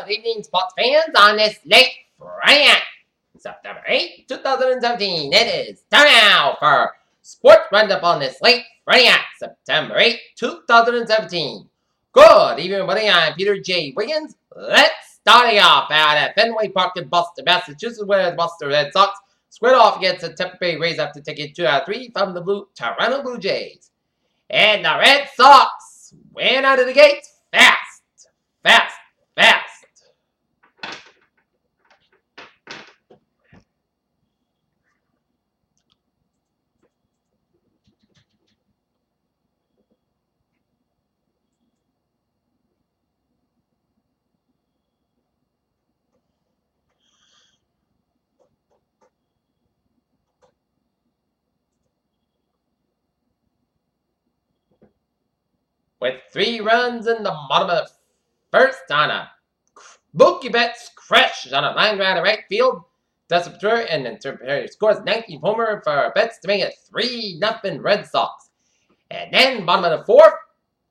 Good evening, sports fans, on this late Friday night, September 8th, 2017. It is time now for Sports Roundup on this late Friday night, September 8th, 2017. Good evening, everybody. I'm Peter J. Wiggins. Let's start it off out at Fenway Park in Boston, Massachusetts, where the Boston Red Sox squared off against the Tampa Bay Rays after taking 2 out of 3 from the Toronto Blue Jays. And the Red Sox went out of the gates fast. With 3 runs in the bottom of the first on a Mookie Betts crash on a line drive to right field. Dustin Pedroia and then scores 19 homer for Betts to make it 3-0 Red Sox. And then bottom of the fourth,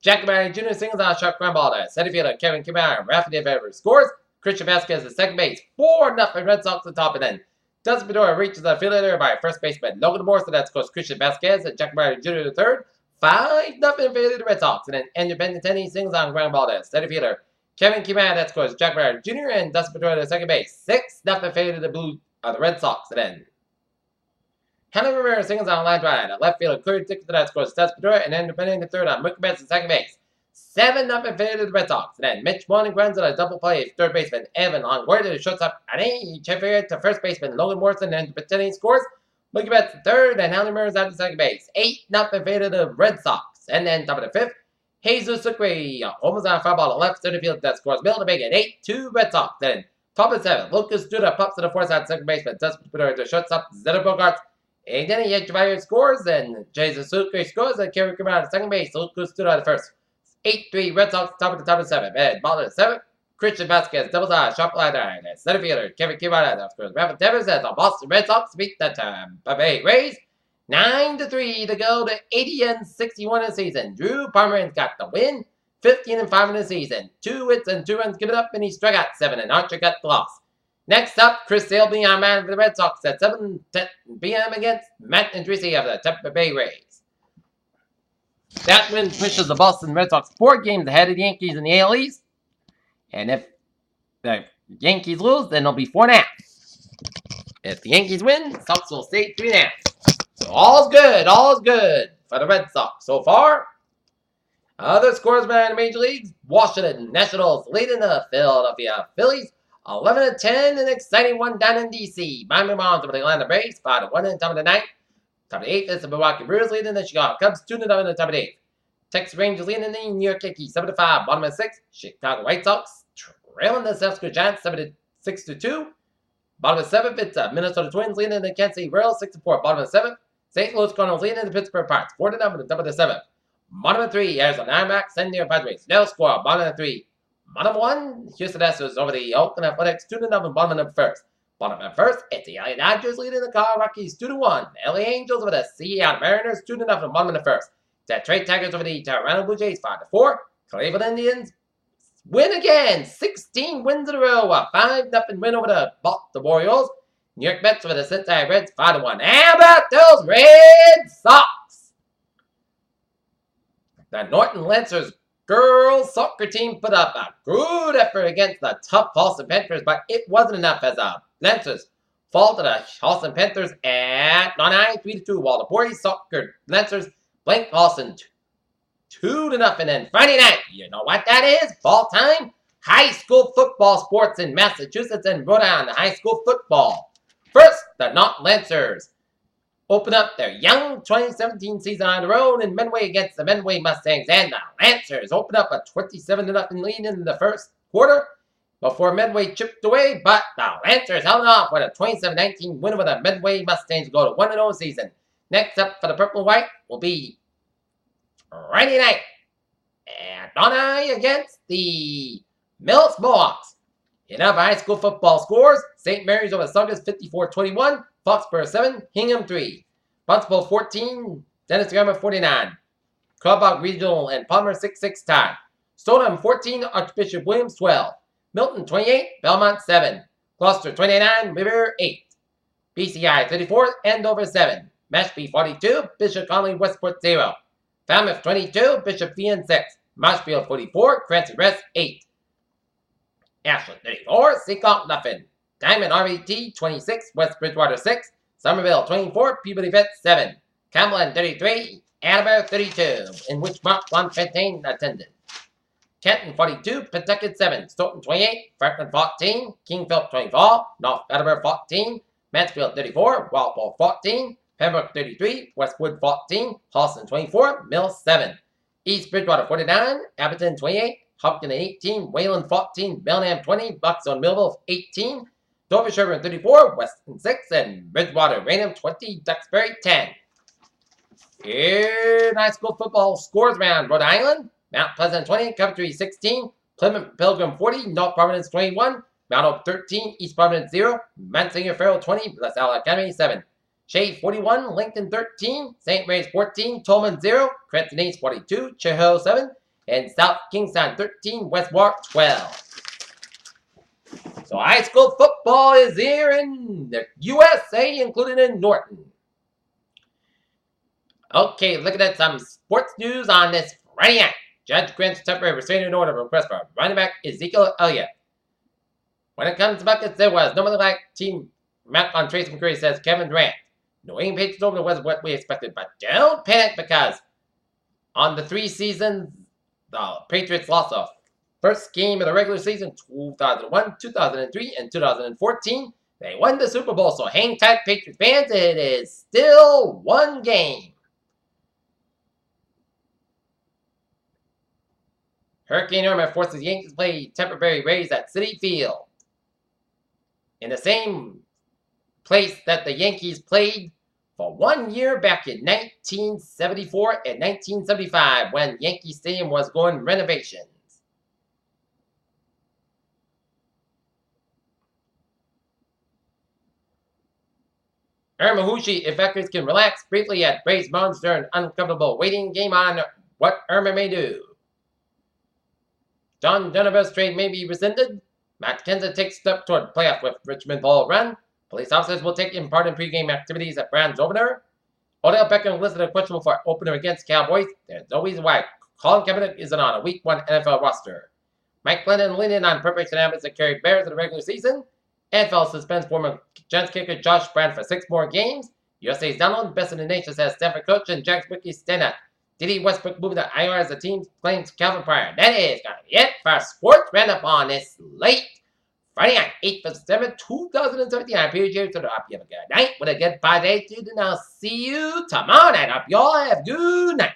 Jack Barry Jr. singles on a sharp ground ball to center fielder Kevin Kimmerer and Rafael Devers scores. Christian Vasquez at second base, 4-0 Red Sox at the top, and then Dustin Pedroia reaches the fielder by first baseman Logan Morse, so that scores Christian Vasquez and Jack Barry Jr. the third. 5-0 in favor of the Red Sox, and then Andrew Benintendi singles on ground ball to center fielder Kevin Kimmerer, that scores Jack Barry Jr. and Dustin Pedroia to second base. 6-0 in favor of the Red Sox, and then Henry Rivera singles on a line drive. The left fielder cleared ticket to that scores Dustin Pedroia and Andrew Benintendi the third on Mookie Betts at second base. 7-0 in favor of the Red Sox, and then Mitch Moreland grounds on a double play. Third baseman Evan Longoria to shortstop Ane Chefier to first baseman Logan Morrison, and Benintendi scores. Mookie Betts the third, and Henry Rivera's out to second base. 8-0 in favor of the Red Sox, and then top of the fifth, Jesus Sucre almost on a foul ball to left center field that scores Mill to make it 8-2 Red Sox. Then top of the seventh, Lucas Duda pops to the fourth side second baseman Dustin Pedroia to shortstop Zeta Bogarts. And then Echevarria scores, and Jesus Sucre scores, and Kerry Kimmerer to second base. Lucas Duda the first. 8-3 Red Sox top of the seventh. And bottom of the seventh, Christian Vasquez doubles on a sharp line drive. And center fielder Kevin Kimmerer that scores Rafael Devers as the Boston Red Sox beat the Tampa Bay Rays 9-3 to go to 80-61 in the season. Drew Pomeranz got the win, 15-5 in the season. 2 hits and 2 runs given up, and he struck out 7, and Archer got the loss. Next up, Chris Sale being our man for the Red Sox at 7:10 p.m. against Matt Andriese of the Tampa Bay Rays. That win pushes the Boston Red Sox 4 games ahead of the Yankees in the AL East. And if the Yankees lose, then it'll be 4.5. If the Yankees win, the Sox will stay 3.5. So all's good for the Red Sox so far. Other scores around the major leagues: Washington Nationals leading the Philadelphia Phillies 11-10, an exciting one down in D.C. Miami Marlins over the Atlanta Braves 5-1 in the top of the ninth. Top of the eighth is the Milwaukee Brewers leading the Chicago Cubs 2-0 in the top of the eighth. Texas Rangers leading the New York Yankees 7-5. Bottom of the sixth, Chicago White Sox trailing the San Francisco Giants 6-2. Bottom of the seventh, it's Minnesota Twins leading the Kansas City Royals 6-4. Bottom of the seventh, St. Louis Cardinals leading the Pittsburgh Pirates 4-0 in the top of the seventh. Bottom of 3, Arizona Diamondbacks San Diego Padres no score. Bottom of 3. Bottom 1, Houston Astros over the Oakland Athletics 2-0 in bottom of the first. Bottom of the first, it's the LA Dodgers leading the Colorado Rockies 2-1. LA Angels over the Seattle Mariners 2-0 in bottom of the first. Detroit Tigers over the Toronto Blue Jays 5-4. Cleveland Indians win again, 16 wins in a row. A 5-0 win over the Baltimore Orioles. New York Mets over the Cincinnati Reds 5-1. How about those Red Sox? The Norton Lancers girls soccer team put up a good effort against the tough Boston Panthers, but it wasn't enough as the Lancers fall to the Boston Panthers at 3-2, while the boys soccer Lancers blanked Boston 2-0. And Friday night, you know what that is? Fall time. High school football sports in Massachusetts and Rhode Island. High school football. First, the Norton Lancers open up their young 2017 season on the road in Fenway against the Fenway Mustangs, and the Lancers open up a 27-0 lead in the first quarter before Fenway chipped away, but the Lancers held off with a 27-19 win over the Fenway Mustangs to go to 1-0 season. Next up for the Purple and White will be Friday night at Donai against the Mills Mohawks. In other high school football scores, St. Mary's over Saugus 54-21, Foxborough 7, Hingham 3, Barnstable 14, Dennis Grammar 49, Clubbout Regional and Palmer 6-6 tie. Stoneham 14, Archbishop Williams 12, Milton 28, Belmont 7, Gloucester 29, River 8, BCI 34, Andover 7, Mashpee 42, Bishop Connolly Westport 0, Falmouth 22, Bishop Fian 6, Marshfield 44, Cranston Rest 8, Ashland 34, Seekonk nothing, Diamond RVT 26, West Bridgewater 6, Somerville 24, Peabody Vet 7, Cumberland 33, Attleboro 32, in which Mark Fontaine attended. Kenton 42, Pawtucket 7, Stoughton 28, Franklin 14, Kingfield 24, North Attleboro 14, Mansfield 34, Walpole 14, Pembroke 33, Westwood 14, Halston 24, Mills 7, East Bridgewater 49, Abington 28, Hopkins 18, Wayland 14, Belknap 20, Buckstone Millville 18, Dover Sherburne 34, Weston 6, and Bridgewater Raynham 20, Duxbury 10. In high school football scores round, Rhode Island, Mount Pleasant 20, Coventry 16, Plymouth Pilgrim 40, North Providence 21, Mount Hope 13, East Providence 0, Monsignor Farrell 20, LaSalle Academy 7, Shea 41, Lincoln 13, St. Mary's 14, Tolman 0, Creston East 42, Cheho 7, and South Kingstown 13, West Warwick 12. So high school football is here in the USA, including in Norton. Okay, looking at some sports news on this Friday night. Judge grants temporary restraining order request for running back Ezekiel Elliott. When it comes to buckets, there was nobody like team map on Tracy McCurry, says Kevin Durant. New England Patriots over was what we expected, but don't panic because on the 3 seasons, the Patriots lost the first game of the regular season, 2001, 2003, and 2014. They won the Super Bowl, so hang tight, Patriots fans. It is still one game. Hurricane Irma forces Yankees to play Tampa Bay Rays at Citi Field. In the same place that the Yankees played for 1 year back in 1974 and 1975 when Yankee Stadium was going renovations. Irma Hushi evacuees can relax briefly at Braves Mounds during uncomfortable waiting game on what Irma may do. John Denver's trade may be rescinded. Matt Kenseth takes step toward playoff with Richmond Ball run. Police officers will take part in pregame activities at Browns opener. Odell Beckham listed a questionable for opener against Cowboys. There's no reason why Colin Kaepernick isn't on a Week 1 NFL roster. Mike Glennon leaning on preparation habits that carried Bears in the regular season. NFL suspends former Giants kicker Josh Brown for 6 more games. USA's Donald, best in the nation, says Stanford coach and Jack's Wiki stand up. Diddy Westbrook moving to IR as the team claims Calvin Pryor. That is going to be it for Sports Roundup on this late Friday night, 8th of September, 2017. I'm Peter Jerry. So I hope you have a good night with a good 5 days, and I'll see you tomorrow night. I hope you all have a good night.